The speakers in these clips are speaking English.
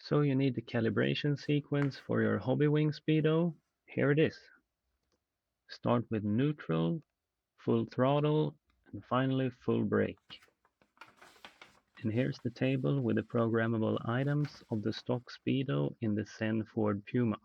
So you need the calibration sequence for your Hobbywing speedo. Here it is. Start with neutral, full throttle, and finally full brake. And here's the table with the programmable items of the stock speedo in the CEN Ford PUMA.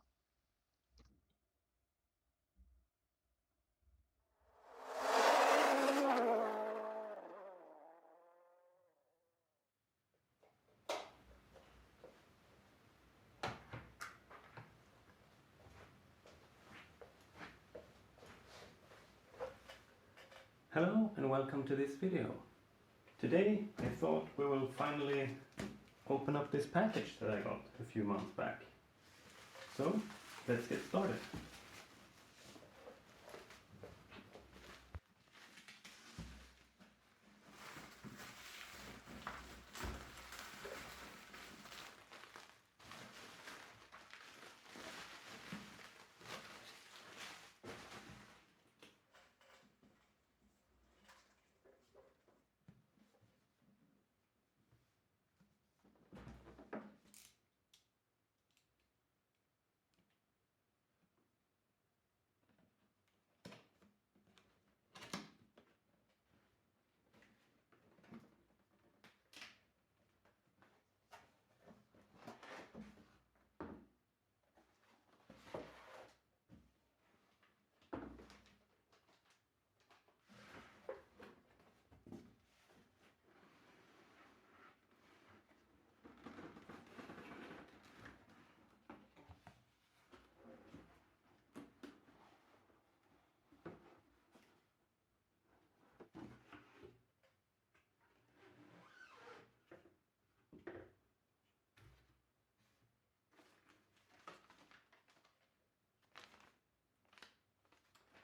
Hello and welcome to this video. Today I thought we will finally open up this package that I got a few months back. So let's get started.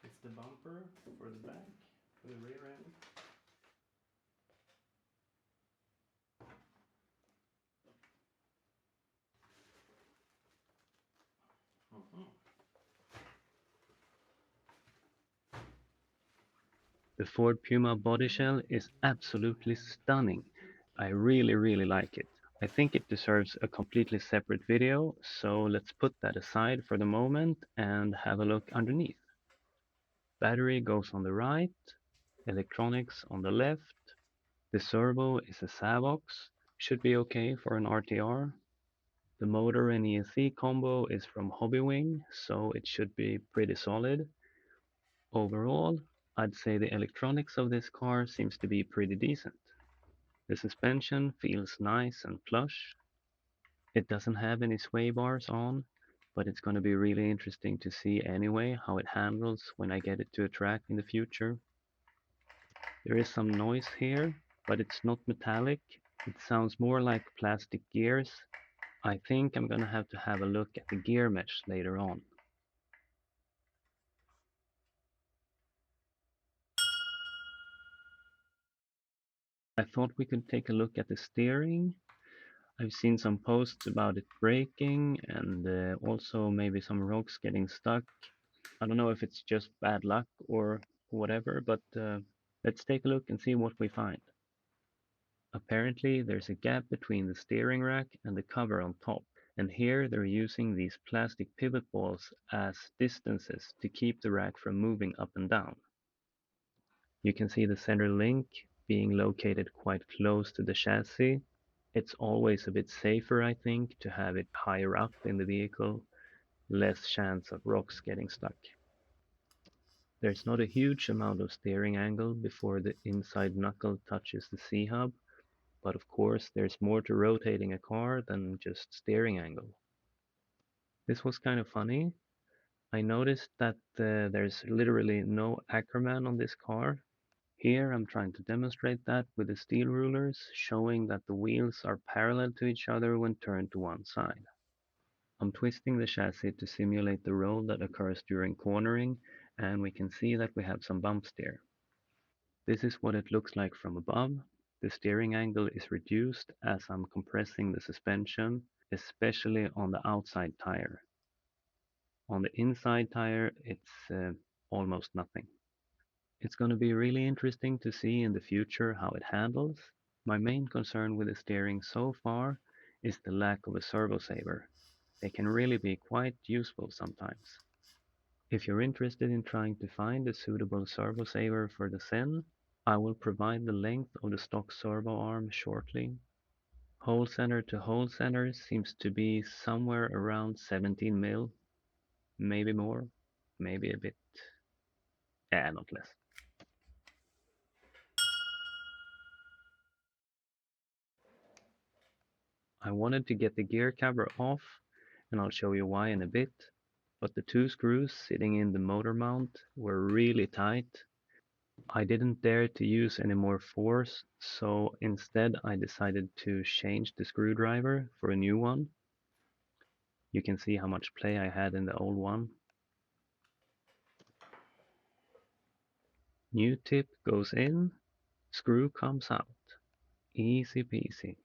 It's the bumper for the back, for the rear end. The Ford Puma body shell is absolutely stunning. I really like it. I think it deserves a completely separate video, so let's put that aside for the moment and have a look underneath. Battery goes on the right, electronics on the left. The servo is a Savox, should be okay for an RTR. The motor and ESC combo is from Hobbywing, so it should be pretty solid. Overall, I'd say the electronics of this car seems to be pretty decent. The suspension feels nice and plush. It doesn't have any sway bars on, but it's going to be really interesting to see anyway how it handles when I get it to a track in the future. There is some noise here, but it's not metallic. It sounds more like plastic gears. I think I'm gonna have to have a look at the gear mesh later on. I thought we could take a look at the steering. I've seen some posts about it breaking and also maybe some rocks getting stuck. I don't know if it's just bad luck or whatever, but let's take a look and see what we find. Apparently there's a gap between the steering rack and the cover on top, and here they're using these plastic pivot balls as distances to keep the rack from moving up and down. You can see the center link being located quite close to the chassis. It's always a bit safer, I think, to have it higher up in the vehicle, less chance of rocks getting stuck. There's not a huge amount of steering angle before the inside knuckle touches the C-hub, but of course there's more to rotating a car than just steering angle. This was kind of funny. I noticed that there's literally no Ackerman on this car. Here I'm trying to demonstrate that with the steel rulers, showing that the wheels are parallel to each other when turned to one side. I'm twisting the chassis to simulate the roll that occurs during cornering, and we can see that we have some bumps there. This is what it looks like from above. The steering angle is reduced as I'm compressing the suspension, especially on the outside tire. On the inside tire, it's almost nothing. It's going to be really interesting to see in the future how it handles. My main concern with the steering so far is the lack of a servo saver. They can really be quite useful sometimes. If you're interested in trying to find a suitable servo saver for the CEN, I will provide the length of the stock servo arm shortly. Hole center to hole center seems to be somewhere around 17 mil, maybe more, maybe a bit, not less. I wanted to get the gear cover off, and I'll show you why in a bit, but the two screws sitting in the motor mount were really tight. I didn't dare to use any more force, so instead I decided to change the screwdriver for a new one. You can see how much play I had in the old one. New tip goes in, screw comes out. Easy peasy.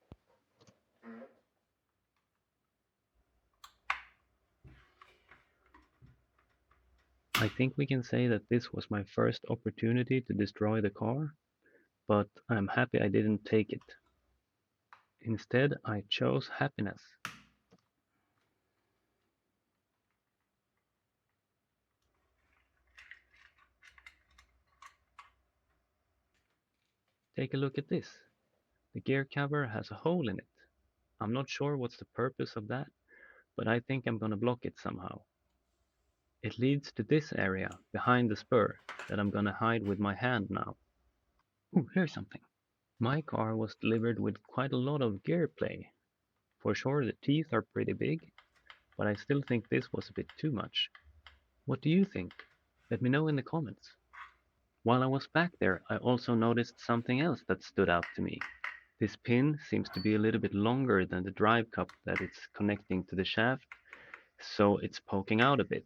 I think we can say that this was my first opportunity to destroy the car, but I'm happy I didn't take it. Instead, I chose happiness. Take a look at this. The gear cover has a hole in it. I'm not sure what's the purpose of that, but I think I'm gonna block it somehow. It leads to this area behind the spur that I'm gonna hide with my hand now. Ooh, here's something. My car was delivered with quite a lot of gear play. For sure the teeth are pretty big, but I still think this was a bit too much. What do you think? Let me know in the comments. While I was back there, I also noticed something else that stood out to me. This pin seems to be a little bit longer than the drive cup that it's connecting to the shaft, so it's poking out a bit.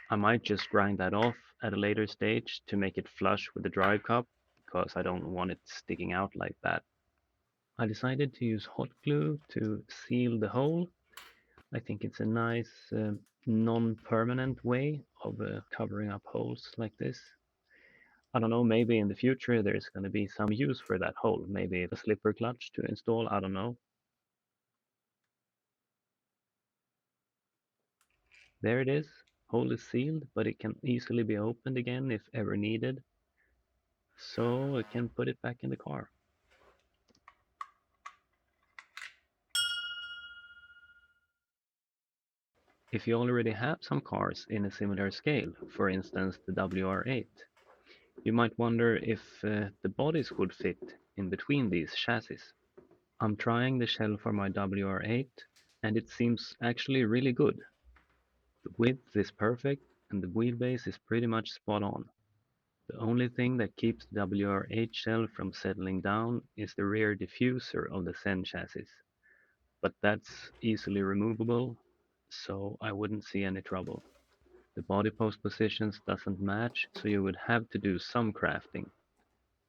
I might just grind that off at a later stage to make it flush with the drive cup, because I don't want it sticking out like that. I decided to use hot glue to seal the hole. I think it's a nice non-permanent way of covering up holes like this. I don't know, maybe in the future there's going to be some use for that hole. Maybe a slipper clutch to install, I don't know. There it is. Hole is sealed, but it can easily be opened again if ever needed. So I can put it back in the car. If you already have some cars in a similar scale, for instance the WR8, you might wonder if the bodies would fit in between these chassis. I'm trying the shell for my WR8 and it seems actually really good. The width is perfect and the wheelbase is pretty much spot on. The only thing that keeps the WR8 shell from settling down is the rear diffuser of the CEN chassis, but that's easily removable, so I wouldn't see any trouble. The body post positions doesn't match, so you would have to do some crafting,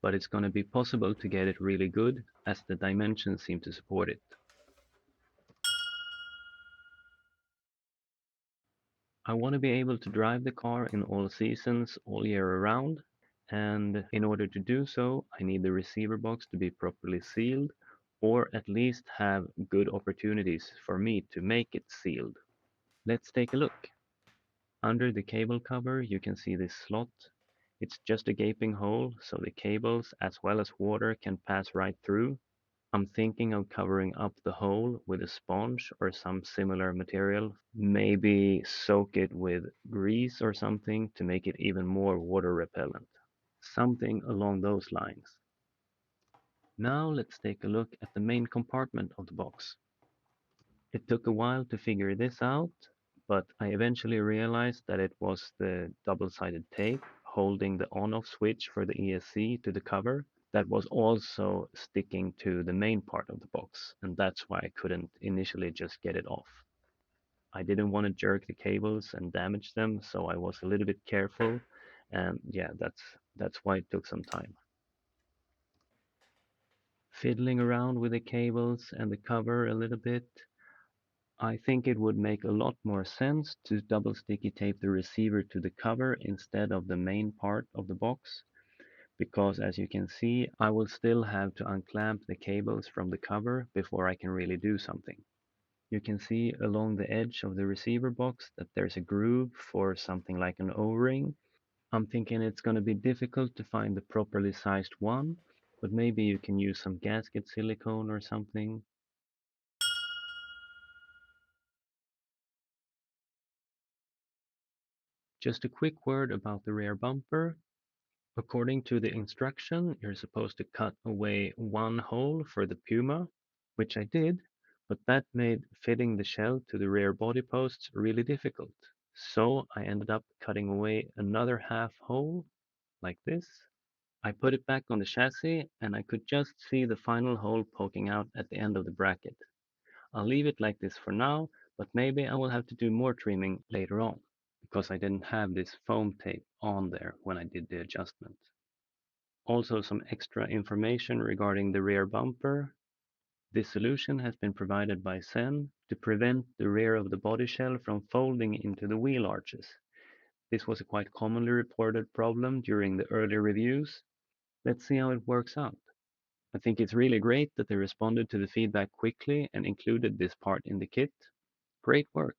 but it's gonna be possible to get it really good as the dimensions seem to support it. I want to be able to drive the car in all seasons, all year around, and in order to do so, I need the receiver box to be properly sealed, or at least have good opportunities for me to make it sealed. Let's take a look. Under the cable cover, you can see this slot. It's just a gaping hole, so the cables as well as water can pass right through. I'm thinking of covering up the hole with a sponge or some similar material. Maybe soak it with grease or something to make it even more water repellent. Something along those lines. Now let's take a look at the main compartment of the box. It took a while to figure this out, but I eventually realized that it was the double-sided tape holding the on-off switch for the ESC to the cover that was also sticking to the main part of the box, and that's why I couldn't initially just get it off. I didn't want to jerk the cables and damage them, so I was a little bit careful, and yeah, that's why it took some time. Fiddling around with the cables and the cover a little bit, I think it would make a lot more sense to double sticky tape the receiver to the cover instead of the main part of the box. because as you can see, I will still have to unclamp the cables from the cover before I can really do something. You can see along the edge of the receiver box that there's a groove for something like an O-ring. I'm thinking it's going to be difficult to find the properly sized one, but maybe you can use some gasket silicone or something. Just a quick word about the rear bumper. According to the instruction, you're supposed to cut away one hole for the PUMA, which I did, but that made fitting the shell to the rear body posts really difficult. So I ended up cutting away another half hole, like this. I put it back on the chassis and I could just see the final hole poking out at the end of the bracket. I'll leave it like this for now, but maybe I will have to do more trimming later on, because I didn't have this foam tape on there when I did the adjustment. Also some extra information regarding the rear bumper. This solution has been provided by CEN to prevent the rear of the body shell from folding into the wheel arches. This was a quite commonly reported problem during the early reviews. Let's see how it works out. I think it's really great that they responded to the feedback quickly and included this part in the kit. Great work!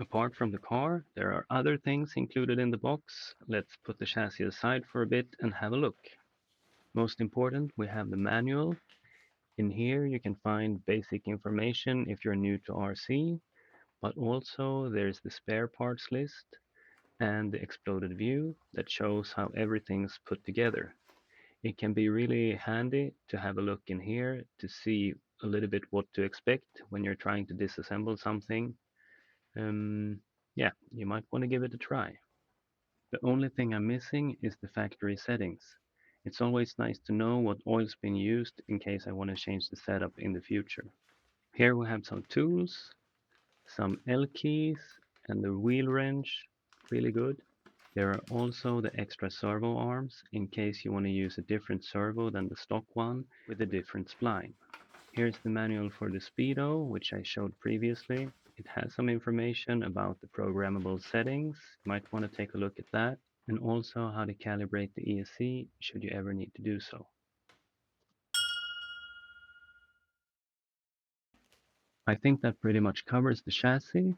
Apart from the car, there are other things included in the box. Let's put the chassis aside for a bit and have a look. Most important, we have the manual. In here you can find basic information if you're new to RC, but also there's the spare parts list and the exploded view that shows how everything's put together. It can be really handy to have a look in here to see a little bit what to expect when you're trying to disassemble something. Um, yeah, you might want to give it a try. The only thing I'm missing is the factory settings. It's always nice to know what oil's been used in case I want to change the setup in the future. Here we have some tools, some L keys, and the wheel wrench, really good. There are also the extra servo arms in case you want to use a different servo than the stock one with a different spline. Here's the manual for the speedo, which I showed previously. It has some information about the programmable settings. You might want to take a look at that, and also how to calibrate the ESC should you ever need to do so. I think that pretty much covers the chassis.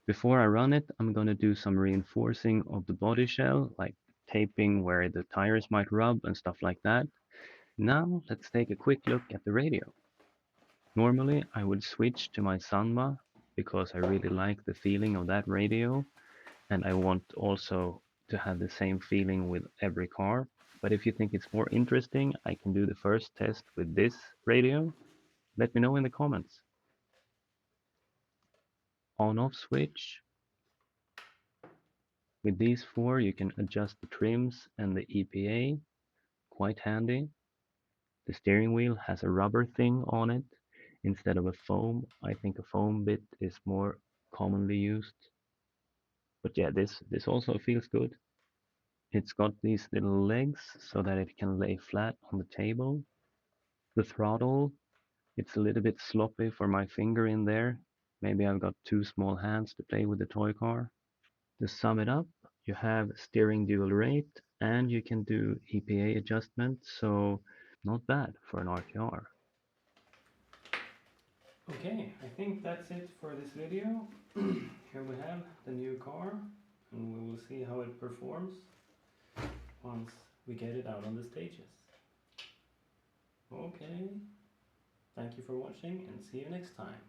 Before I run it, I'm going to do some reinforcing of the body shell, like taping where the tires might rub and stuff like that. Now let's take a quick look at the radio. Normally I would switch to my Sanma because I really like the feeling of that radio, and I want also to have the same feeling with every car. But if you think it's more interesting, I can do the first test with this radio. Let me know in the comments. On-off switch. With these four you can adjust the trims and the EPA. Quite handy. The steering wheel has a rubber thing on it instead of a foam. I think a foam bit is more commonly used. But yeah, this also feels good. It's got these little legs so that it can lay flat on the table. The throttle, it's a little bit sloppy for my finger in there. Maybe I've got two small hands to play with the toy car. To sum it up, you have steering dual rate and you can do EPA adjustment, so not bad for an RTR. Okay, I think that's it for this video. Here we have the new car and we will see how it performs once we get it out on the stages. Okay, thank you for watching and see you next time.